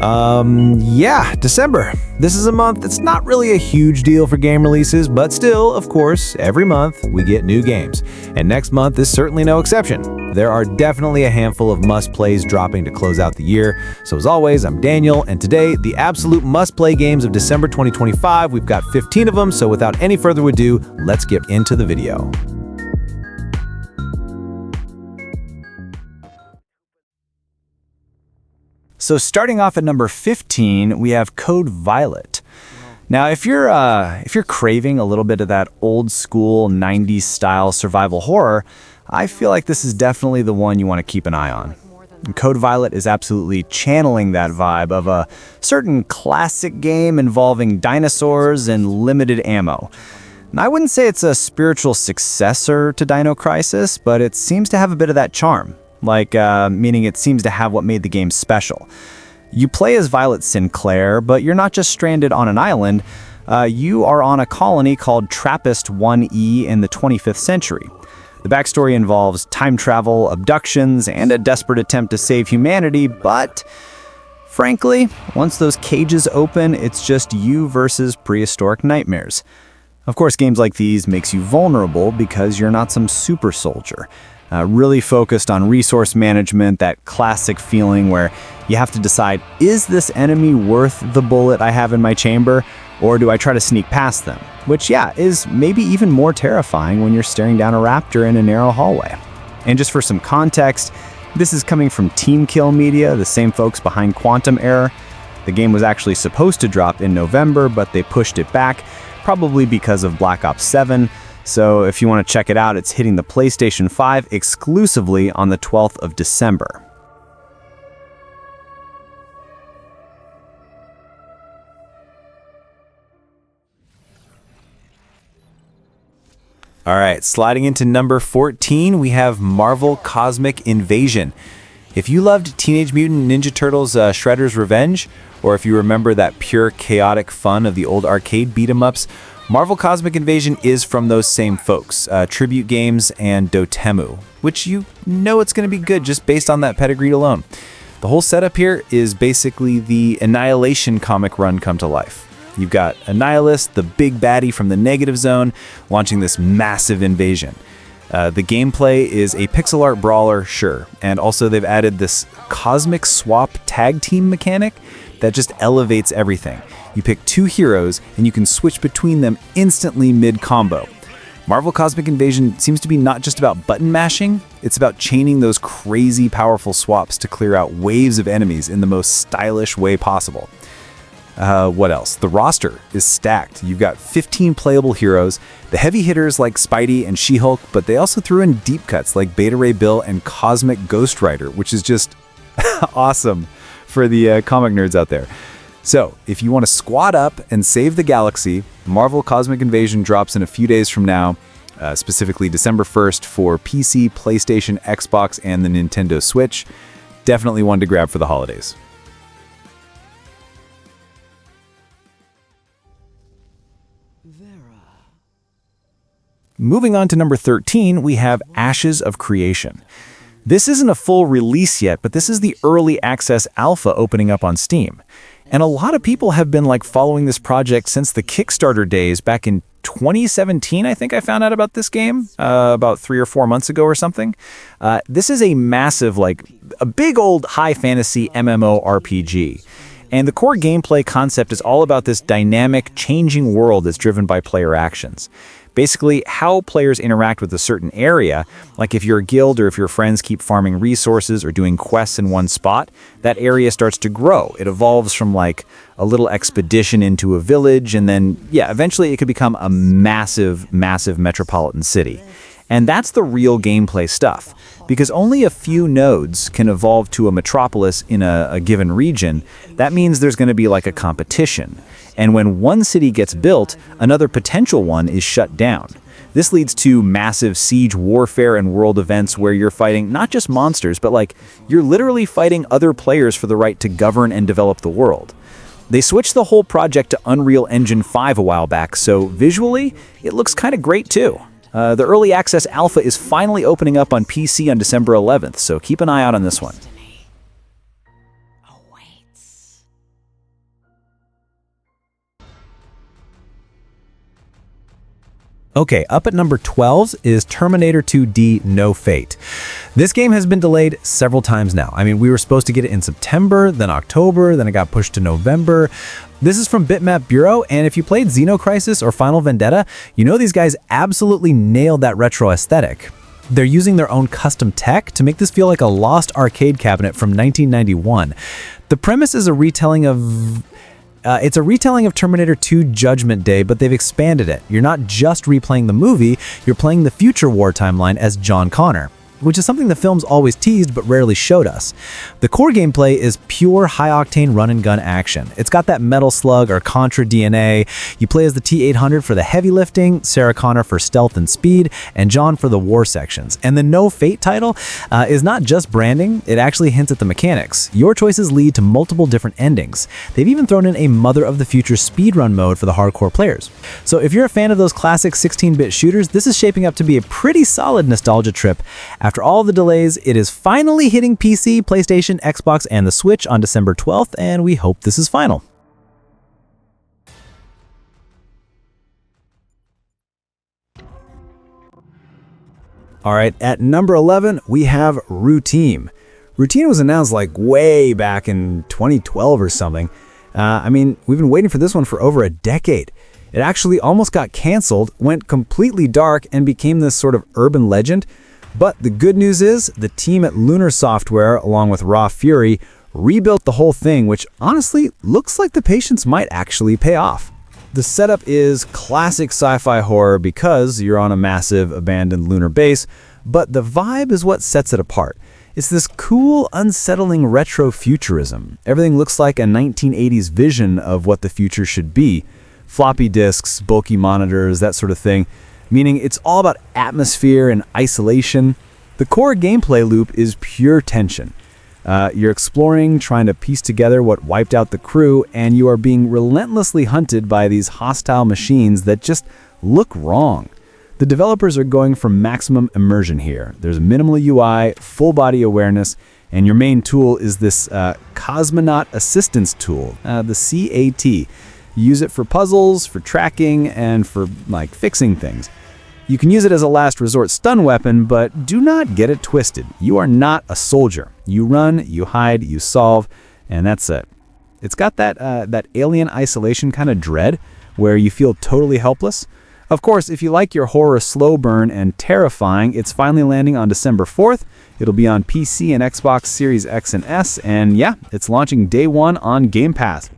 Yeah, December. This is a month that's not really a huge deal for game releases, but still, of course, every month we get new games. And next month is certainly no exception. There are definitely a handful of must-plays dropping to close out the year. So as always, I'm Daniel, and today, the absolute must-play games of December 2025. We've got 15 of them, so without any further ado, let's get into the video. So starting off at number 15, we have Code Violet. Now, if you're craving a little bit of that old school 90s style survival horror, I feel like this is definitely the one you want to keep an eye on. Code Violet is absolutely channeling that vibe of a certain classic game involving dinosaurs and limited ammo. And I wouldn't say it's a spiritual successor to Dino Crisis, but it seems to have a bit of that charm. Meaning it seems to have what made the game special. You play as Violet Sinclair, but you're not just stranded on an island. You are on a colony called Trappist 1E in the 25th century. The backstory involves time travel, abductions, and a desperate attempt to save humanity, but frankly, once those cages open, it's just you versus prehistoric nightmares. Of course, games like these makes you vulnerable because you're not some super soldier. Really focused on resource management, that classic feeling where you have to decide, is this enemy worth the bullet I have in my chamber, or do I try to sneak past them? Which, yeah, is maybe even more terrifying when you're staring down a raptor in a narrow hallway. And just for some context, this is coming from Team Kill Media, the same folks behind Quantum Error. The game was actually supposed to drop in November, but they pushed it back, probably because of Black Ops 7. So if you want to check it out, it's hitting the PlayStation 5 exclusively on the 12th of December. All right, sliding into number 14, we have Marvel Cosmic Invasion. If you loved Teenage Mutant Ninja Turtles Shredder's Revenge, or if you remember that pure chaotic fun of the old arcade beat-em-ups, Marvel Cosmic Invasion is from those same folks, Tribute Games and Dotemu, which you know it's going to be good just based on that pedigree alone. The whole setup here is basically the Annihilation comic run come to life. You've got Annihilus, the big baddie from the Negative Zone, launching this massive invasion. The gameplay is a pixel art brawler, sure, and also they've added this Cosmic Swap tag team mechanic that just elevates everything. You pick two heroes, and you can switch between them instantly mid-combo. Marvel Cosmic Invasion seems to be not just about button mashing, it's about chaining those crazy powerful swaps to clear out waves of enemies in the most stylish way possible. What else? The roster is stacked. You've got 15 playable heroes, the heavy hitters like Spidey and She-Hulk, but they also threw in deep cuts like Beta Ray Bill and Cosmic Ghost Rider, which is just awesome for the comic nerds out there. So, if you want to squad up and save the galaxy, Marvel Cosmic Invasion drops in a few days from now, specifically December 1st for PC, PlayStation, Xbox, and the Nintendo Switch. Definitely one to grab for the holidays. Moving on to number 13, we have Ashes of Creation. This isn't a full release yet, but this is the early access alpha opening up on Steam. And a lot of people have been following this project since the Kickstarter days back in 2017. I think I found out about this game about 3 or 4 months ago or something. This is a massive, a big old high fantasy MMORPG. And the core gameplay concept is all about this dynamic, changing world that's driven by player actions. Basically, how players interact with a certain area, like if your guild or if your friends keep farming resources or doing quests in one spot, that area starts to grow. It evolves from a little expedition into a village, and then, eventually it could become a massive, massive metropolitan city. And that's the real gameplay stuff, because only a few nodes can evolve to a metropolis in a given region. That means there's going to be a competition. And when one city gets built, another potential one is shut down. This leads to massive siege warfare and world events where you're fighting not just monsters, but you're literally fighting other players for the right to govern and develop the world. They switched the whole project to Unreal Engine 5 a while back, so visually, it looks kind of great too. The early access alpha is finally opening up on PC on December 11th, so keep an eye out on this one. Okay, up at number 12 is Terminator 2D No Fate. This game has been delayed several times now. I mean, we were supposed to get it in September, then October, then it got pushed to November. This is from Bitmap Bureau, and if you played Xenocrisis or Final Vendetta, you know these guys absolutely nailed that retro aesthetic. They're using their own custom tech to make this feel like a lost arcade cabinet from 1991. The premise is a retelling of Terminator 2 Judgment Day, but they've expanded it. You're not just replaying the movie, you're playing the future war timeline as John Connor, which is something the film's always teased but rarely showed us. The core gameplay is pure high-octane run-and-gun action. It's got that Metal Slug or Contra DNA. You play as the T-800 for the heavy lifting, Sarah Connor for stealth and speed, and John for the war sections. And the No Fate title is not just branding, it actually hints at the mechanics. Your choices lead to multiple different endings. They've even thrown in a Mother of the Future speedrun mode for the hardcore players. So if you're a fan of those classic 16-bit shooters, this is shaping up to be a pretty solid nostalgia trip. After all the delays, it is finally hitting PC, PlayStation, Xbox, and the Switch on December 12th, and we hope this is final. All right, at number 11, we have Routine. Routine was announced like way back in 2012 or something. I mean, we've been waiting for this one for over a decade. It actually almost got canceled, went completely dark, and became this sort of urban legend. But the good news is the team at Lunar Software, along with Raw Fury, rebuilt the whole thing, which honestly looks like the patience might actually pay off. The setup is classic sci-fi horror because you're on a massive abandoned lunar base, but the vibe is what sets it apart. It's this cool, unsettling retro futurism. Everything looks like a 1980s vision of what the future should be. Floppy disks, bulky monitors, that sort of thing. Meaning it's all about atmosphere and isolation. The core gameplay loop is pure tension. You're exploring, trying to piece together what wiped out the crew, and you are being relentlessly hunted by these hostile machines that just look wrong. The developers are going for maximum immersion here. There's minimal UI, full body awareness, and your main tool is this Cosmonaut Assistance Tool, the CAT. You use it for puzzles, for tracking, and for fixing things. You can use it as a last resort stun weapon, but do not get it twisted. You are not a soldier. You run, you hide, you solve, and that's it. It's got that alien isolation kind of dread, where you feel totally helpless. Of course, if you like your horror slow burn and terrifying, it's finally landing on December 4th. It'll be on PC and Xbox Series X and S, and yeah, it's launching day one on Game Pass.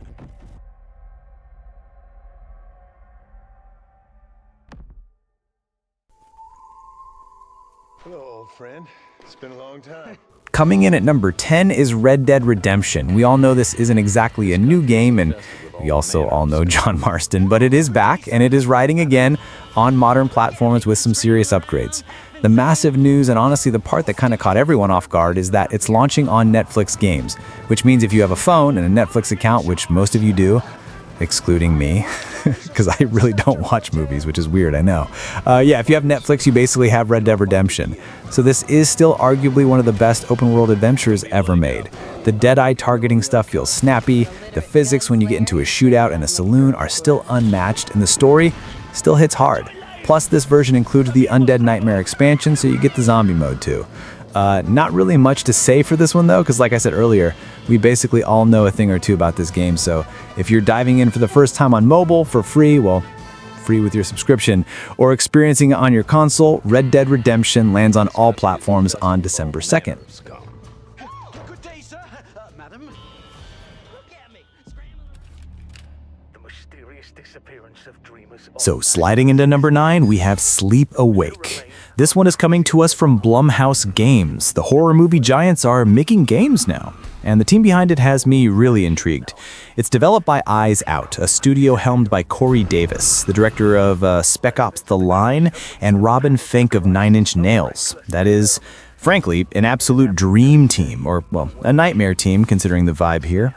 Hello, old friend. It's been a long time. Coming in at number 10 is Red Dead Redemption. We all know this isn't exactly a new game, and we also all know John Marston, but it is back, and it is riding again on modern platforms with some serious upgrades. The massive news, and honestly the part that kind of caught everyone off guard, is that it's launching on Netflix games, which means if you have a phone and a Netflix account, which most of you do, excluding me, because I really don't watch movies, which is weird, I know. Yeah, if you have Netflix, you basically have Red Dead Redemption. So this is still arguably one of the best open-world adventures ever made. The dead-eye targeting stuff feels snappy, the physics when you get into a shootout in a saloon are still unmatched, and the story still hits hard. Plus, this version includes the Undead Nightmare expansion, so you get the zombie mode too. Not really much to say for this one though, because like I said earlier, we basically all know a thing or two about this game, so if you're diving in for the first time on mobile for free, well, free with your subscription, or experiencing it on your console, Red Dead Redemption lands on all platforms on December 2nd. Good day, sir. Madam. Look at me. The mysterious disappearance of dreamers. So sliding into number 9, we have Sleep Awake. This one is coming to us from Blumhouse Games. The horror movie giants are making games now, and the team behind it has me really intrigued. It's developed by Eyes Out, a studio helmed by Corey Davis, the director of Spec Ops: The Line and Robin Fink of Nine Inch Nails. That is, frankly, an absolute dream team, or, well, a nightmare team considering the vibe here.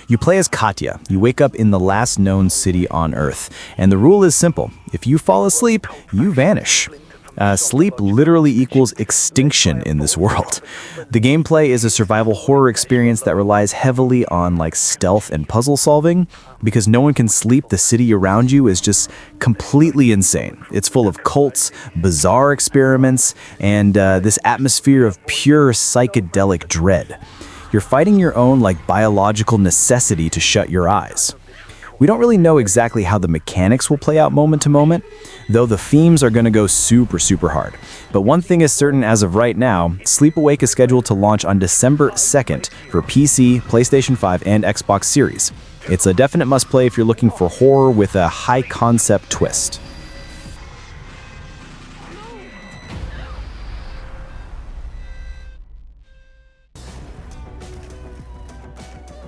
You play as Katya. You wake up in the last known city on Earth, and the rule is simple. If you fall asleep, you vanish. Sleep literally equals extinction in this world. The gameplay is a survival horror experience that relies heavily on like stealth and puzzle solving. Because no one can sleep, the city around you is just completely insane. It's full of cults, bizarre experiments, and this atmosphere of pure psychedelic dread. You're fighting your own like biological necessity to shut your eyes. We don't really know exactly how the mechanics will play out moment to moment, though the themes are going to go super hard. But one thing is certain as of right now, Sleep Awake is scheduled to launch on December 2nd for PC, PlayStation 5, and Xbox Series. It's a definite must-play if you're looking for horror with a high-concept twist.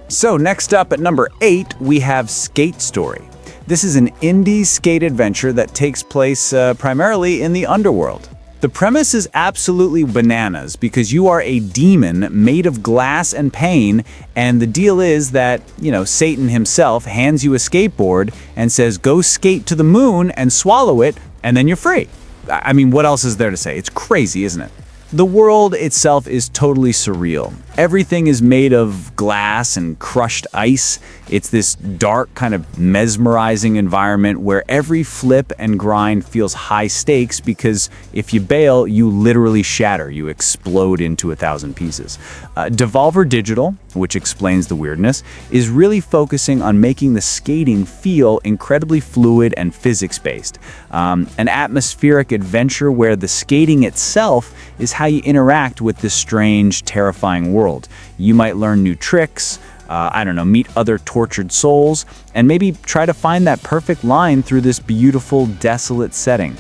So next up at number 8, we have Skate Story. This is an indie skate adventure that takes place primarily in the underworld. The premise is absolutely bananas because you are a demon made of glass and pain, and the deal is that, Satan himself hands you a skateboard and says, go skate to the moon and swallow it, and then you're free. I mean, what else is there to say? It's crazy, isn't it? The world itself is totally surreal. Everything is made of glass and crushed ice. It's this dark, kind of mesmerizing environment where every flip and grind feels high stakes because if you bail, you literally shatter. You explode into 1,000 pieces. Devolver Digital, which explains the weirdness, is really focusing on making the skating feel incredibly fluid and physics-based. An atmospheric adventure where the skating itself is how you interact with this strange, terrifying world. You might learn new tricks, meet other tortured souls, and maybe try to find that perfect line through this beautiful, desolate setting.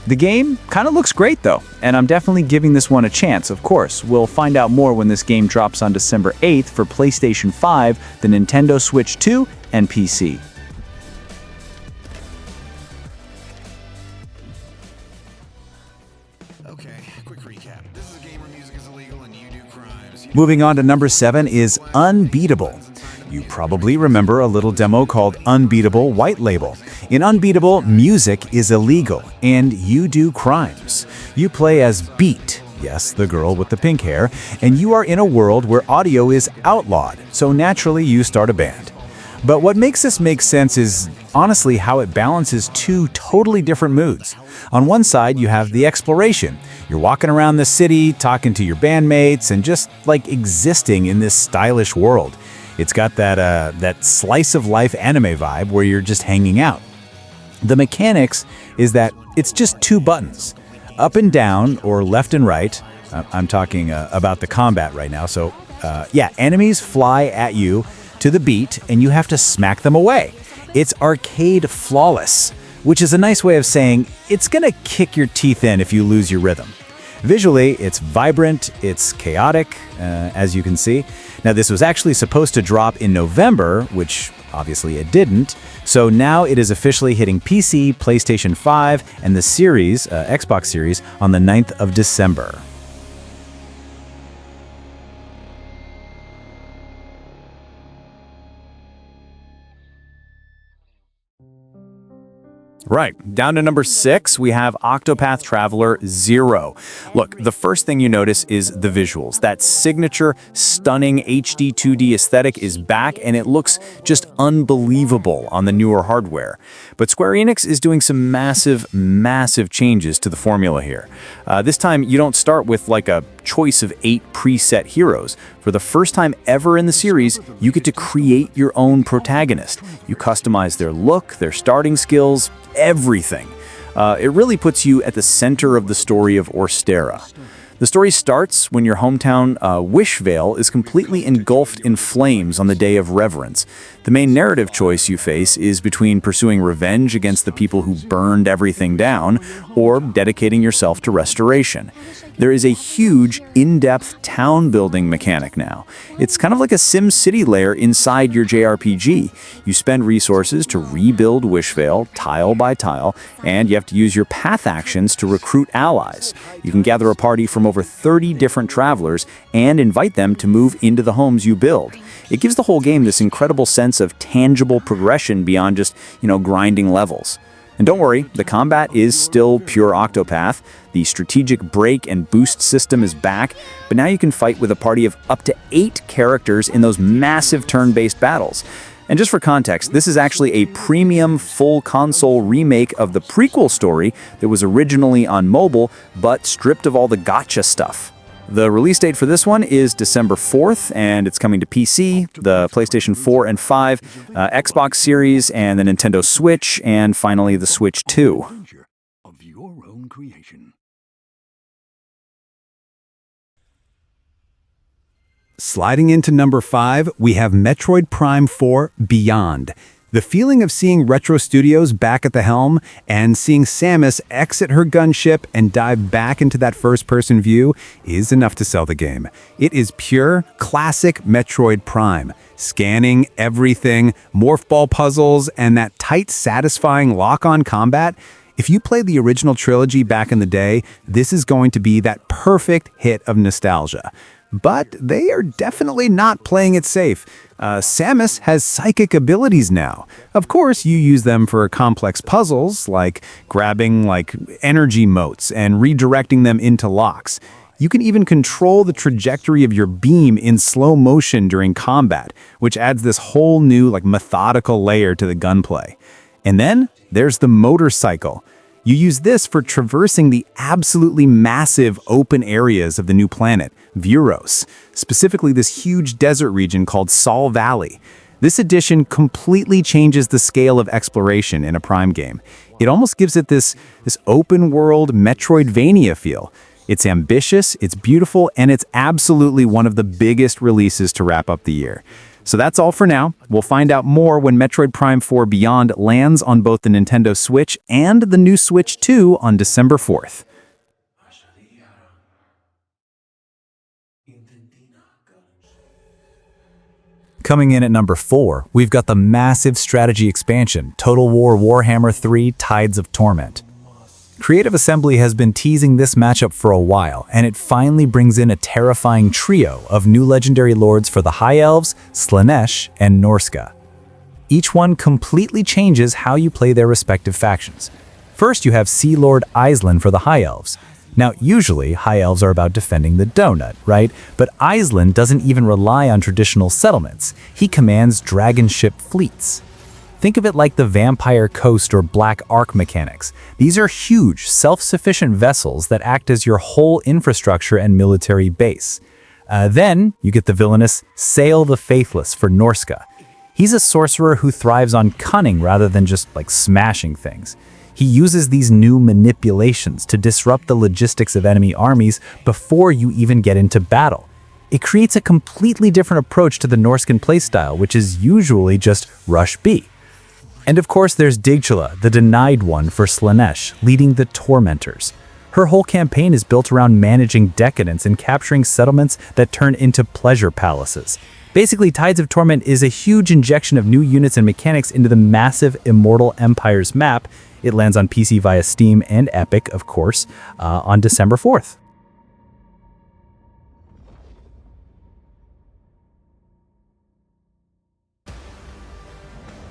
The game kind of looks great though, and I'm definitely giving this one a chance, of course. We'll find out more when this game drops on December 8th for PlayStation 5, the Nintendo Switch 2, and PC. Okay, quick recap. This is a game where music is illegal and you do crimes. Moving on to number 7 is Unbeatable. You probably remember a little demo called Unbeatable White Label. In Unbeatable, music is illegal, and you do crimes. You play as Beat, yes, the girl with the pink hair, and you are in a world where audio is outlawed, so naturally you start a band. But what makes this make sense is, honestly, how it balances two totally different moods. On one side, you have the exploration. You're walking around the city, talking to your bandmates, and just, existing in this stylish world. It's got that slice-of-life anime vibe where you're just hanging out. The mechanics is that it's just two buttons, up and down or left and right. I'm talking about the combat right now. So, enemies fly at you to the beat, and you have to smack them away. It's arcade flawless, which is a nice way of saying it's gonna kick your teeth in if you lose your rhythm. Visually, it's vibrant, it's chaotic, as you can see. Now, this was actually supposed to drop in November, which obviously it didn't. So now it is officially hitting PC, PlayStation 5, and the series, Xbox Series, on the 9th of December. Right, down to number 6, we have Octopath Traveler 0. Look, the first thing you notice is the visuals. That signature, stunning HD 2D aesthetic is back, and it looks just unbelievable on the newer hardware. But Square Enix is doing some massive changes to the formula here. This time, you don't start with a choice of 8 preset heroes. For the first time ever in the series, you get to create your own protagonist. You customize their look, their starting skills, everything. It really puts you at the center of the story of Orstera. The story starts when your hometown, Wishvale, is completely engulfed in flames on the Day of Reverence. The main narrative choice you face is between pursuing revenge against the people who burned everything down, or dedicating yourself to restoration. There is a huge, in-depth town-building mechanic now. It's kind of like a Sim City layer inside your JRPG. You spend resources to rebuild Wishvale, tile by tile, and you have to use your path actions to recruit allies. You can gather a party from over 30 different travelers and invite them to move into the homes you build. It gives the whole game this incredible sense of tangible progression beyond just, grinding levels. And don't worry, the combat is still pure Octopath. The strategic break and boost system is back, but now you can fight with a party of up to 8 characters in those massive turn-based battles. And just for context, this is actually a premium full console remake of the prequel story that was originally on mobile, but stripped of all the gotcha stuff. The release date for this one is December 4th, and it's coming to PC, the PlayStation 4 and 5, Xbox Series, and the Nintendo Switch, and finally the Switch 2. Of your own creation. Sliding into number 5, we have Metroid Prime 4 Beyond. The feeling of seeing Retro Studios back at the helm and seeing Samus exit her gunship and dive back into that first-person view is enough to sell the game. It is pure, classic Metroid Prime. Scanning everything, morph ball puzzles, and that tight, satisfying lock-on combat. If you played the original trilogy back in the day, this is going to be that perfect hit of nostalgia. But they are definitely not playing it safe. Samus has psychic abilities now. Of course, you use them for complex puzzles, like grabbing energy motes and redirecting them into locks. You can even control the trajectory of your beam in slow motion during combat, which adds this whole new methodical layer to the gunplay. And then there's the motorcycle. You use this for traversing the absolutely massive open areas of the new planet, Vuros, specifically this huge desert region called Sol Valley. This edition completely changes the scale of exploration in a Prime game. It almost gives it this open-world Metroidvania feel. It's ambitious, it's beautiful, and it's absolutely one of the biggest releases to wrap up the year. So that's all for now. We'll find out more when Metroid Prime 4 Beyond lands on both the Nintendo Switch and the new Switch 2 on December 4th. Coming in at number 4, we've got the massive strategy expansion, Total War Warhammer 3 Tides of Torment. Creative Assembly has been teasing this matchup for a while, and it finally brings in a terrifying trio of new legendary lords for the High Elves, Slaanesh, and Norska. Each one completely changes how you play their respective factions. First, you have Sea Lord Aislan for the High Elves. Now, usually, High Elves are about defending the donut, right? But Aislan doesn't even rely on traditional settlements. He commands dragon ship fleets. Think of it like the Vampire Coast or Black Ark mechanics. These are huge, self-sufficient vessels that act as your whole infrastructure and military base. Then, you get the villainous Sail the Faithless for Norska. He's a sorcerer who thrives on cunning rather than just smashing things. He uses these new manipulations to disrupt the logistics of enemy armies before you even get into battle. It creates a completely different approach to the Norscan playstyle, which is usually just rush B. And of course there's Digchula, the Denied One for Slaanesh, leading the Tormentors. Her whole campaign is built around managing decadence and capturing settlements that turn into pleasure palaces. Basically, Tides of Torment is a huge injection of new units and mechanics into the massive Immortal Empires map. It lands on PC via Steam and Epic, of course, on December 4th.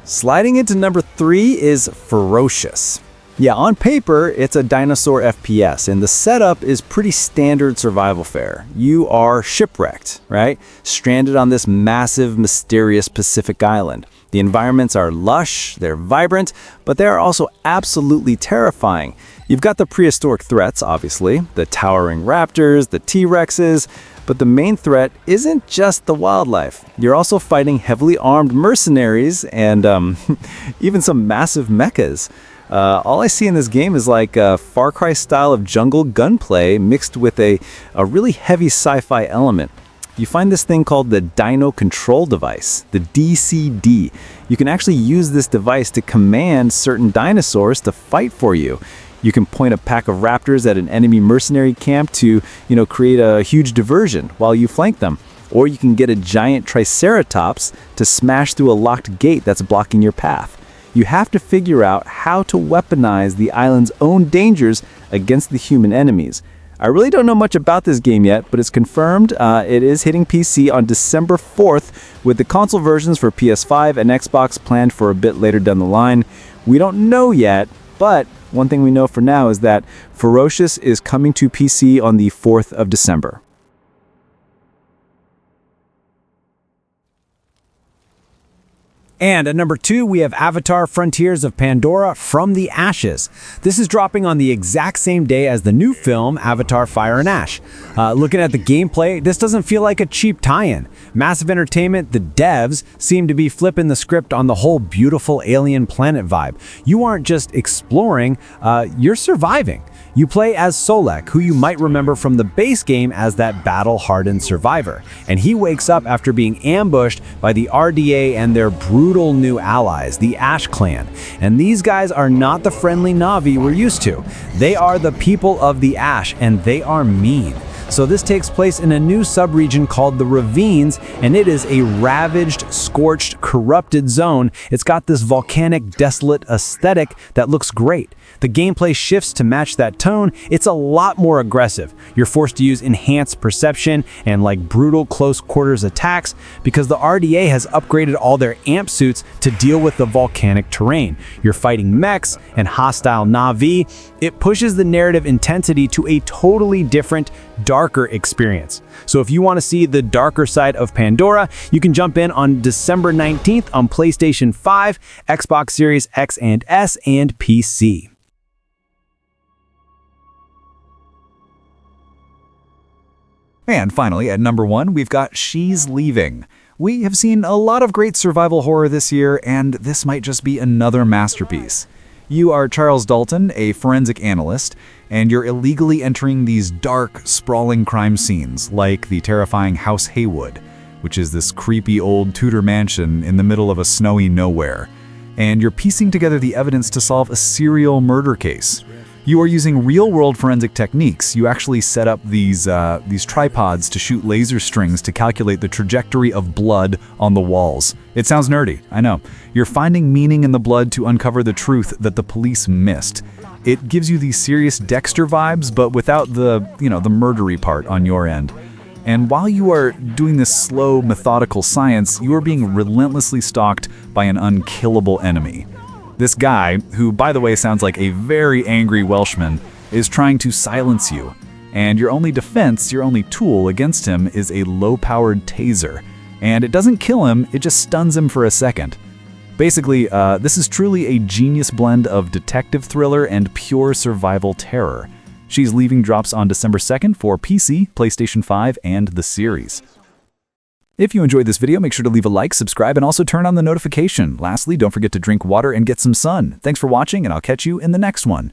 Sliding into number 3 is Ferocious. Yeah, on paper, it's a dinosaur FPS, and the setup is pretty standard survival fare. You are shipwrecked, right? Stranded on this massive, mysterious Pacific island. The environments are lush, they're vibrant, but they are also absolutely terrifying. You've got the prehistoric threats, obviously, the towering raptors, the T-Rexes, but the main threat isn't just the wildlife. You're also fighting heavily armed mercenaries and even some massive mechas. All I see in this game is like a Far Cry style of jungle gunplay mixed with a really heavy sci-fi element. You find this thing called the Dino Control Device, the DCD. You can actually use this device to command certain dinosaurs to fight for you. You can point a pack of raptors at an enemy mercenary camp to, create a huge diversion while you flank them. Or you can get a giant triceratops to smash through a locked gate that's blocking your path. You have to figure out how to weaponize the island's own dangers against the human enemies. I really don't know much about this game yet, but it's confirmed it is hitting PC on December 4th, with the console versions for PS5 and Xbox planned for a bit later down the line. We don't know yet But one thing we know for now is that Ferocious is coming to PC on the 4th of December. And at number 2, we have Avatar Frontiers of Pandora from the Ashes. This is dropping on the exact same day as the new film, Avatar Fire and Ash. Looking at the gameplay, this doesn't feel like a cheap tie-in. Massive Entertainment, the devs, seem to be flipping the script on the whole beautiful alien planet vibe. You aren't just exploring, you're surviving. You play as Solek, who you might remember from the base game as that battle-hardened survivor. And he wakes up after being ambushed by the RDA and their brutal new allies, the Ash Clan. And these guys are not the friendly Na'vi we're used to. They are the people of the Ash, and they are mean. So this takes place in a new subregion called the Ravines, and it is a ravaged, scorched, corrupted zone. It's got this volcanic, desolate aesthetic that looks great. The gameplay shifts to match that tone. It's a lot more aggressive. You're forced to use enhanced perception and brutal close quarters attacks because the RDA has upgraded all their amp suits to deal with the volcanic terrain. You're fighting mechs and hostile Na'vi. It pushes the narrative intensity to a totally different, darker experience. So if you want to see the darker side of Pandora, you can jump in on December 19th on PlayStation 5, Xbox Series X and S, and PC. And finally, at number 1, we've got She's Leaving. We have seen a lot of great survival horror this year, and this might just be another masterpiece. You are Charles Dalton, a forensic analyst, and you're illegally entering these dark, sprawling crime scenes, like the terrifying House Haywood, which is this creepy old Tudor mansion in the middle of a snowy nowhere. And you're piecing together the evidence to solve a serial murder case. You are using real-world forensic techniques. You actually set up these tripods to shoot laser strings to calculate the trajectory of blood on the walls. It sounds nerdy, I know. You're finding meaning in the blood to uncover the truth that the police missed. It gives you these serious Dexter vibes, but without the murdery part on your end. And while you are doing this slow, methodical science, you are being relentlessly stalked by an unkillable enemy. This guy, who by the way sounds like a very angry Welshman, is trying to silence you. And your only defense, your only tool against him is a low-powered taser. And it doesn't kill him, it just stuns him for a second. Basically, this is truly a genius blend of detective thriller and pure survival terror. She's Leaving drops on December 2nd for PC, PlayStation 5, and the series. If you enjoyed this video, make sure to leave a like, subscribe, and also turn on the notification. Lastly, don't forget to drink water and get some sun. Thanks for watching, and I'll catch you in the next one.